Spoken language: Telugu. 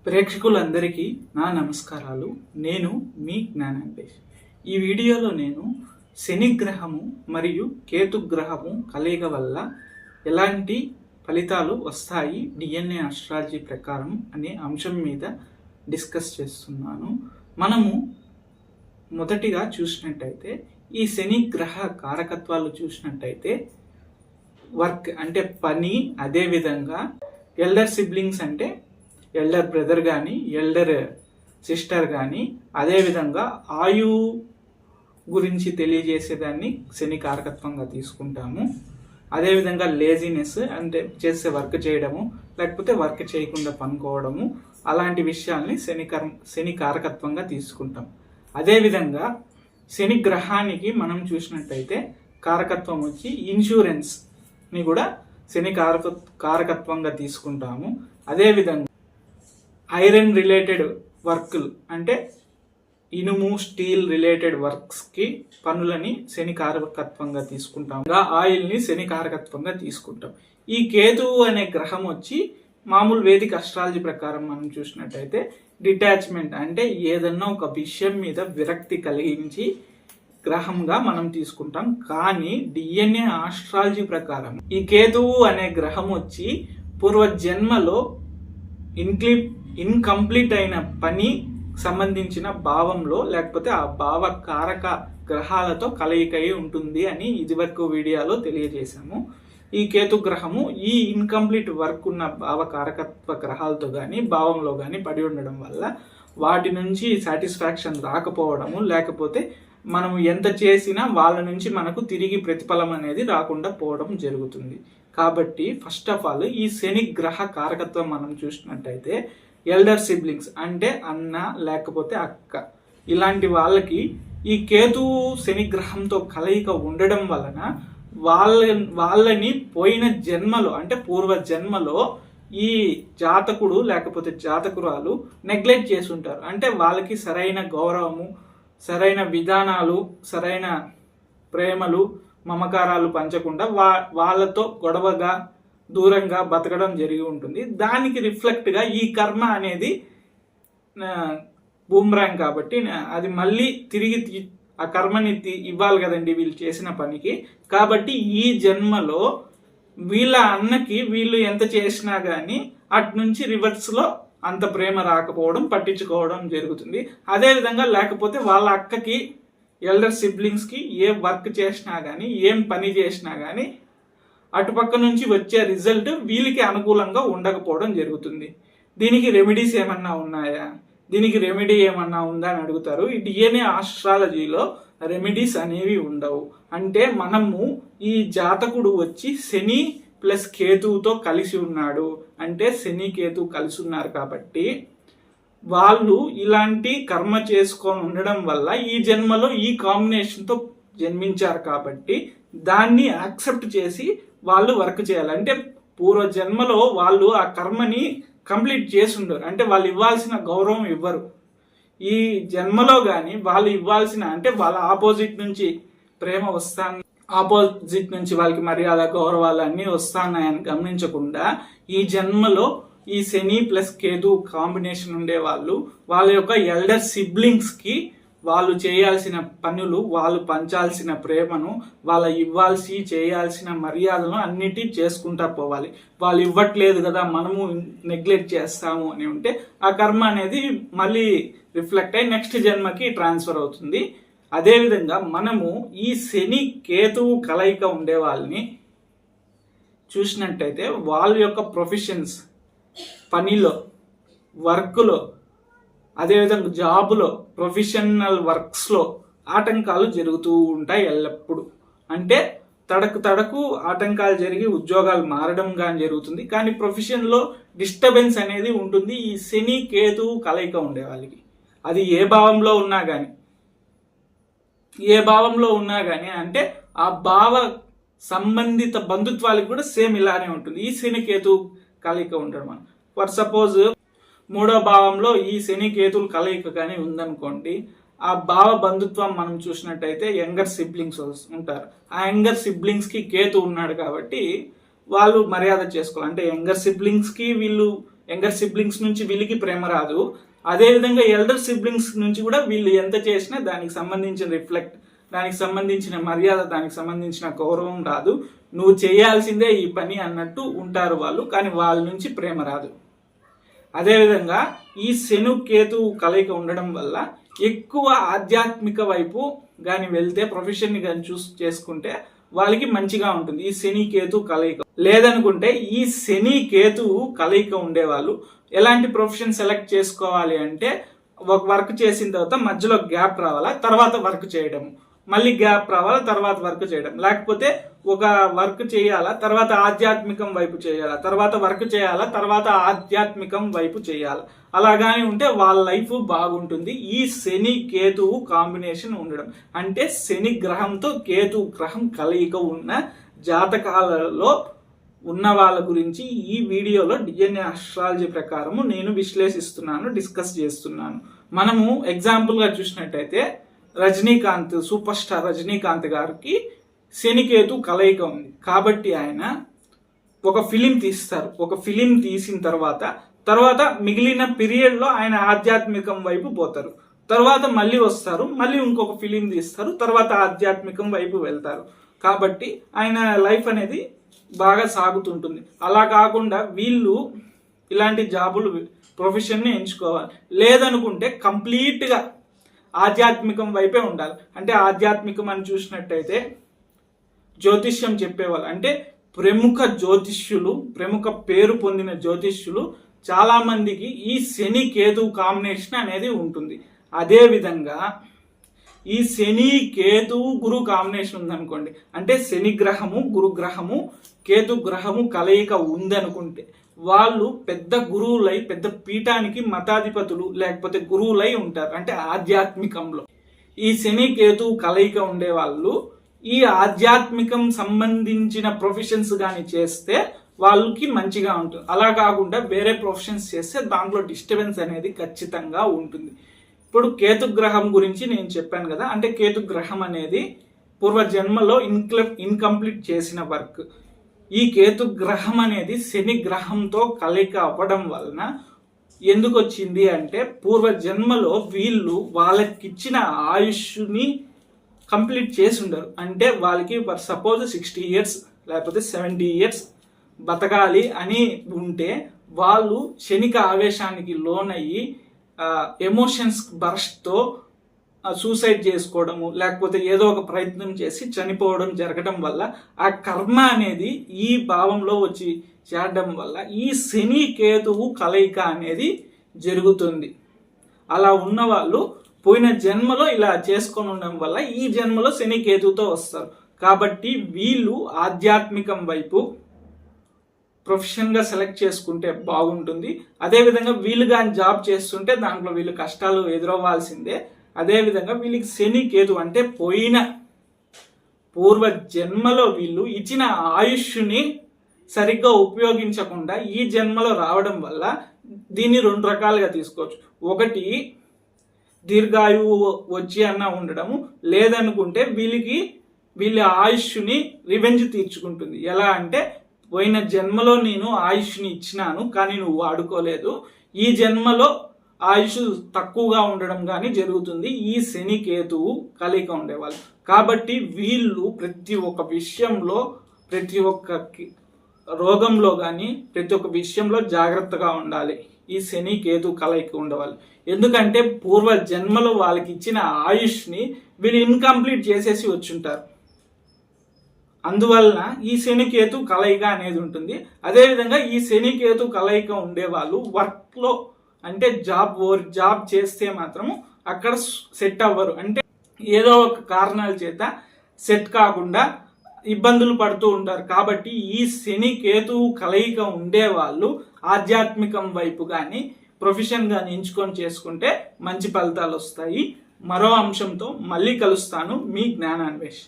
ప్రేక్షకులందరికీ నా నమస్కారాలు. నేను మీ జ్ఞానాంబేష్. ఈ వీడియోలో నేను శని గ్రహము మరియు కేతు గ్రహము కలయిక వల్ల ఎలాంటి ఫలితాలు వస్తాయి డిఎన్ఏ ఆస్ట్రాలజీ ప్రకారం అనే అంశం మీద డిస్కస్ చేస్తున్నాను. మనము మొదటిగా చూసినట్టయితే ఈ శని గ్రహ కారకత్వాలు చూసినట్టయితే వర్క్ అంటే పని, అదేవిధంగా ఎల్డర్ సిబ్లింగ్స్ అంటే ఎల్డర్ బ్రదర్ కానీ ఎల్డర్ సిస్టర్ కానీ, అదేవిధంగా ఆయు గురించి తెలియజేసేదాన్ని శని కారకత్వంగా తీసుకుంటాము. అదేవిధంగా లేజినెస్ అంటే చేసే వర్క్ చేయడము, లేకపోతే వర్క్ చేయకుండా పనుకోవడము, అలాంటి విషయాల్ని శని కారకత్వంగా తీసుకుంటాం. అదేవిధంగా శని గ్రహానికి మనం చూసినట్టయితే కారకత్వం వచ్చి ఇన్సూరెన్స్ని కూడా శని కారకత్వంగా తీసుకుంటాము. అదేవిధంగా ఐరన్ రిలేటెడ్ వర్క్లు అంటే ఇనుము, స్టీల్ రిలేటెడ్ వర్క్స్కి పనులని శని కారకత్వంగా తీసుకుంటాం. ఆయిల్ని శని కారకత్వంగా తీసుకుంటాం. ఈ కేతువు అనే గ్రహం వచ్చి మామూలు వేదిక అస్ట్రాలజీ ప్రకారం మనం చూసినట్టయితే డిటాచ్మెంట్ అంటే ఏదన్నా ఒక విషయం మీద విరక్తి కలిగించి గ్రహంగా మనం తీసుకుంటాం. కానీ డిఎన్ఏ ఆస్ట్రాలజీ ప్రకారం ఈ కేతువు అనే గ్రహం వచ్చి పూర్వజన్మలో ఇన్కంప్లీట్ అయిన పని సంబంధించిన భావంలో, లేకపోతే ఆ భావ కారక గ్రహాలతో కలయిక ఉంటుంది అని ఇదివరకు వీడియోలో తెలియజేశాము. ఈ కేతు గ్రహము ఈ ఇన్కంప్లీట్ వర్క్ ఉన్న భావ కారకత్వ గ్రహాలతో కానీ భావంలో కానీ పడి ఉండడం వల్ల వాటి నుంచి సాటిస్ఫాక్షన్ రాకపోవడము, లేకపోతే మనము ఎంత చేసినా వాళ్ళ నుంచి మనకు తిరిగి ప్రతిఫలం అనేది రాకుండా పోవడం జరుగుతుంది. కాబట్టి ఫస్ట్ ఆఫ్ ఆల్ ఈ శని గ్రహ కారకత్వం మనం చూసినట్టయితే ఎల్డర్ సిబ్లింగ్స్ అంటే అన్న లేకపోతే అక్క, ఇలాంటి వాళ్ళకి ఈ కేతువు శని గ్రహంతో కలయిక ఉండడం వలన వాళ్ళని పోయిన జన్మలో అంటే పూర్వ జన్మలో ఈ జాతకుడు లేకపోతే జాతకురాలు నెగ్లెక్ట్ చేసి ఉంటారు. అంటే వాళ్ళకి సరైన గౌరవము, సరైన విధానాలు, సరైన ప్రేమలు, మమకారాలు పంచకుండా వాళ్ళతో గొడవగా దూరంగా బతకడం జరిగి ఉంటుంది. దానికి రిఫ్లెక్ట్గా ఈ కర్మ అనేది బూమ్రాంగ్ కాబట్టి అది మళ్ళీ తిరిగి ఆ కర్మని ఇవ్వాలి కదండి వీళ్ళు చేసిన పనికి. కాబట్టి ఈ జన్మలో వీళ్ళ అన్నకి వీళ్ళు ఎంత చేసినా కానీ అటు నుంచి రివర్స్లో అంత ప్రేమ రాకపోవడం, పట్టించుకోవడం జరుగుతుంది. అదేవిధంగా లేకపోతే వాళ్ళ అక్కకి ఎల్డర్ సిబ్లింగ్స్కి ఏ వర్క్ చేసినా కానీ, ఏం పని చేసినా కానీ అటుపక్క నుంచి వచ్చే రిజల్ట్ వీళ్ళకి అనుకూలంగా ఉండకపోవడం జరుగుతుంది. దీనికి రెమెడీస్ ఏమన్నా ఉన్నాయా, దీనికి రెమెడీ ఏమన్నా ఉందా అని అడుగుతారు. ఈ డిఎన్ఏ ఆస్ట్రాలజీలో రెమెడీస్ అనేవి ఉండవు. అంటే మనము ఈ జాతకుడు వచ్చి శని ప్లస్ కేతువుతో కలిసి ఉన్నాడు అంటే శని కేతు కలిసి ఉన్నారు కాబట్టి వాళ్ళు ఇలాంటి కర్మ చేసుకొని ఉండడం వల్ల ఈ జన్మలో ఈ కాంబినేషన్తో జన్మించారు కాబట్టి దాన్ని యాక్సెప్ట్ చేసి వాళ్ళు వర్క్ చేయాలి. అంటే పూర్వ జన్మలో వాళ్ళు ఆ కర్మని కంప్లీట్ చేసి ఉండరు, అంటే వాళ్ళు ఇవ్వాల్సిన గౌరవం ఇవ్వరు. ఈ జన్మలో కానీ వాళ్ళు ఇవ్వాల్సిన అంటే వాళ్ళ ఆపోజిట్ నుంచి ప్రేమ వస్తాను, ఆపోజిట్ నుంచి వాళ్ళకి మర్యాద, గౌరవాలు అన్నీ వస్తున్నాయని గమనించకుండా ఈ జన్మలో ఈ శని ప్లస్ కేతు కాంబినేషన్ ఉండే వాళ్ళ యొక్క ఎల్డర్ సిబ్లింగ్స్కి వాళ్ళు చేయాల్సిన పనులు, వాళ్ళు పంచాల్సిన ప్రేమను, వాళ్ళ చేయాల్సిన మర్యాదలను అన్నిటి చేసుకుంటా పోవాలి. వాళ్ళు ఇవ్వట్లేదు కదా మనము నెగ్లెక్ట్ చేస్తాము అని ఉంటే ఆ కర్మ అనేది మళ్ళీ రిఫ్లెక్ట్ అయ్యి నెక్స్ట్ జన్మకి ట్రాన్స్ఫర్ అవుతుంది. అదేవిధంగా మనము ఈ శని కేతువు కలయిక ఉండే వాళ్ళని చూసినట్టయితే వాళ్ళ యొక్క ప్రొఫెషన్స్, పనిలో, వర్క్లో, అదేవిధంగా జాబులో, ప్రొఫెషనల్ వర్క్స్లో ఆటంకాలు జరుగుతూ ఉంటాయి ఎల్లప్పుడూ. అంటే తడకు ఆటంకాలు జరిగి ఉద్యోగాలు మారడం కానీ జరుగుతుంది. కానీ ప్రొఫెషన్లో డిస్టర్బెన్స్ అనేది ఉంటుంది ఈ శని కేతువు కలయిక ఉండే వాళ్ళకి. అది ఏ భావంలో ఉన్నా కానీ అంటే ఆ భావ సంబంధిత బంధుత్వాలకు కూడా సేమ్ ఇలానే ఉంటుంది ఈ శని కేతు కలయిక ఉండడం. ఫర్ సపోజ్ 3వ భావంలో ఈ శని కేతువులు కలయిక కానీ ఉందనుకోండి, ఆ భావ బంధుత్వం మనం చూసినట్టయితే యంగర్ సిబ్లింగ్స్ ఉంటారు. ఆ యంగర్ సిబ్లింగ్స్కి కేతు ఉన్నాడు కాబట్టి వాళ్ళు మర్యాద చేసుకోవాలి. అంటే యంగర్ సిబ్లింగ్స్కి వీళ్ళు యంగర్ సిబ్లింగ్స్ నుంచి వీళ్ళకి ప్రేమ రాదు. అదేవిధంగా ఎల్డర్ సిబ్లింగ్స్ నుంచి కూడా వీళ్ళు ఎంత చేసినా దానికి సంబంధించిన రిఫ్లెక్ట్, దానికి సంబంధించిన మర్యాద, దానికి సంబంధించిన గౌరవం రాదు. నువ్వు చేయాల్సిందే ఈ పని అన్నట్టు ఉంటారు వాళ్ళు, కానీ వాళ్ళ నుంచి ప్రేమ రాదు. అదేవిధంగా ఈ శని కేతు కలయిక ఉండడం వల్ల ఎక్కువ ఆధ్యాత్మిక వైపు కానీ వెళ్తే, ప్రొఫెషన్ని కానీ చేసుకుంటే వాళ్ళకి మంచిగా ఉంటుంది ఈ శని కేతు కలయిక. లేదనుకుంటే ఈ శని కేతు కలయిక ఉండేవాళ్ళు ఎలాంటి ప్రొఫెషన్ సెలెక్ట్ చేసుకోవాలి అంటే, ఒక వర్క్ చేసిన తర్వాత మధ్యలో గ్యాప్ రావాలా, తర్వాత వర్క్ చేయడం, మళ్ళీ గ్యాప్ రావాలా, తర్వాత వర్క్ చేయడం. లేకపోతే ఒక వర్క్ చేయాలా, తర్వాత ఆధ్యాత్మికం వైపు చేయాలా, తర్వాత వర్క్ చేయాలా, తర్వాత ఆధ్యాత్మికం వైపు చేయాలా. అలాగానే ఉంటే వాళ్ళ లైఫ్ బాగుంటుంది. ఈ శని కేతువు కాంబినేషన్ ఉండడం అంటే శని గ్రహంతో కేతు గ్రహం కలయిక ఉన్న జాతకాలలో ఉన్న వాళ్ళ గురించి ఈ వీడియోలో డిఎన్ఏ ఆస్ట్రాలజీ ప్రకారము నేను విశ్లేషిస్తున్నాను, డిస్కస్ చేస్తున్నాను. మనము ఎగ్జాంపుల్గా చూసినట్టయితే రజనీకాంత్, సూపర్ స్టార్ రజనీకాంత్ గారికి శనికేతు కలయిక ఉంది కాబట్టి ఆయన ఒక ఫిలిం తీస్తారు. ఒక ఫిలిం తీసిన తర్వాత మిగిలిన పీరియడ్లో ఆయన ఆధ్యాత్మికం వైపు పోతారు. తర్వాత మళ్ళీ వస్తారు, మళ్ళీ ఇంకొక ఫిలిం తీస్తారు, తర్వాత ఆధ్యాత్మికం వైపు వెళ్తారు. కాబట్టి ఆయన లైఫ్ అనేది బాగా సాగుతుంటుంది. అలా కాకుండా వీళ్ళు ఇలాంటి జాబులు, ప్రొఫెషన్ని ఎంచుకోవాలి. లేదనుకుంటే కంప్లీట్గా ఆధ్యాత్మికం వైపే ఉండాలి. అంటే ఆధ్యాత్మికం అని చూసినట్టయితే జ్యోతిష్యం చెప్పేవాళ్ళు, అంటే ప్రముఖ జ్యోతిష్యులు, ప్రముఖ పేరు పొందిన జ్యోతిష్యులు చాలా మందికి ఈ శని కేతు కాంబినేషన్ అనేది ఉంటుంది. అదే విధంగా ఈ శని కేతు గురు కాంబినేషన్ ఉందనుకోండి, అంటే శని గ్రహము, గురు గ్రహము, కేతు గ్రహము కలయిక ఉందనుకుంటే వాళ్ళు పెద్ద గురువులై, పెద్ద పీఠానికి మతాధిపతులు లేకపోతే గురువులై ఉంటారు. అంటే ఆధ్యాత్మికంలో ఈ శని కేతు కలయిక ఉండే వాళ్ళు ఈ ఆధ్యాత్మికం సంబంధించిన ప్రొఫెషన్స్ కానీ చేస్తే వాళ్ళకి మంచిగా ఉంటుంది. అలా కాకుండా వేరే ప్రొఫెషన్స్ చేస్తే దాంట్లో డిస్టర్బెన్స్ అనేది ఖచ్చితంగా ఉంటుంది. ఇప్పుడు కేతు గ్రహం గురించి నేను చెప్పాను కదా, అంటే కేతు గ్రహం అనేది పూర్వజన్మలో ఇన్కంప్లీట్ చేసిన వర్క్. ఈ కేతు గ్రహం అనేది శని గ్రహంతో కలయిక అవ్వడం వలన ఎందుకు వచ్చింది అంటే, పూర్వజన్మలో వీళ్ళు వాళ్ళకిచ్చిన ఆయుష్ని కంప్లీట్ చేసి ఉండరు. అంటే వాళ్ళకి సపోజ్ 60 years లేకపోతే 70 years బతకాలి అని ఉంటే వాళ్ళు శనిక ఆవేశానికి లోనయ్యి ఎమోషన్స్ బర్స్ట్తో సూసైడ్ చేసుకోవడము లేకపోతే ఏదో ఒక ప్రయత్నం చేసి చనిపోవడం జరగడం వల్ల ఆ కర్మ అనేది ఈ భావంలో వచ్చి చేరడం వల్ల ఈ శని కేతువు కలయిక అనేది జరుగుతుంది. అలా ఉన్న వాళ్ళు పోయిన జన్మలో ఇలా చేసుకొని ఉండడం వల్ల ఈ జన్మలో శని కేతువుతో వస్తారు. కాబట్టి వీళ్ళు ఆధ్యాత్మికం వైపు ప్రొఫెషన్గా సెలెక్ట్ చేసుకుంటే బాగుంటుంది. అదేవిధంగా వీళ్ళు కానీ జాబ్ చేస్తుంటే దాంట్లో వీళ్ళు కష్టాలు ఎదురవ్వాల్సిందే. అదేవిధంగా వీళ్ళకి శని కేతు అంటే పోయిన పూర్వ జన్మలో వీళ్ళు ఇచ్చిన ఆయుష్ని సరిగ్గా ఉపయోగించకుండా ఈ జన్మలో రావడం వల్ల దీన్ని 2 రకాలుగా తీసుకోవచ్చు. ఒకటి దీర్ఘాయువు వచ్చి అన్న ఉండడము, లేదనుకుంటే వీళ్ళ ఆయుష్ని రివెంజ్ తీర్చుకుంటుంది. ఎలా అంటే, పోయిన జన్మలో నేను ఆయుష్ని ఇచ్చినాను కానీ నువ్వు వాడుకోలేదు, ఈ జన్మలో ఆయుష్ తక్కువగా ఉండడం కానీ జరుగుతుంది ఈ శని కేతువు కలయిక ఉండేవాళ్ళు. కాబట్టి వీళ్ళు ప్రతి ఒక్క విషయంలో, ప్రతి ఒక్క రోగంలో కానీ ప్రతి ఒక్క విషయంలో జాగ్రత్తగా ఉండాలి ఈ శని కేతు కలయిక ఉండేవాళ్ళు. ఎందుకంటే పూర్వ జన్మలో వాళ్ళకి ఇచ్చిన ఆయుష్ని వీళ్ళు ఇన్కంప్లీట్ చేసేసి వచ్చుంటారు. అందువలన ఈ శని కేతు కలయిక అనేది ఉంటుంది. అదేవిధంగా ఈ శని కేతు కలయిక ఉండేవాళ్ళు వర్క్లో, అంటే జాబ్ చేస్తే మాత్రము అక్కడ సెట్ అవ్వరు. అంటే ఏదో ఒక కారణాల చేత సెట్ కాకుండా ఇబ్బందులు పడుతూ ఉంటారు. కాబట్టి ఈ శని కేతు కలయిక ఉండేవాళ్ళు ఆధ్యాత్మికం వైపు కానీ ప్రొఫెషన్ కానీ ఎంచుకొని చేసుకుంటే మంచి ఫలితాలు వస్తాయి. మరో అంశంతో మళ్ళీ కలుస్తాను. మీ జ్ఞానాన్వేష్.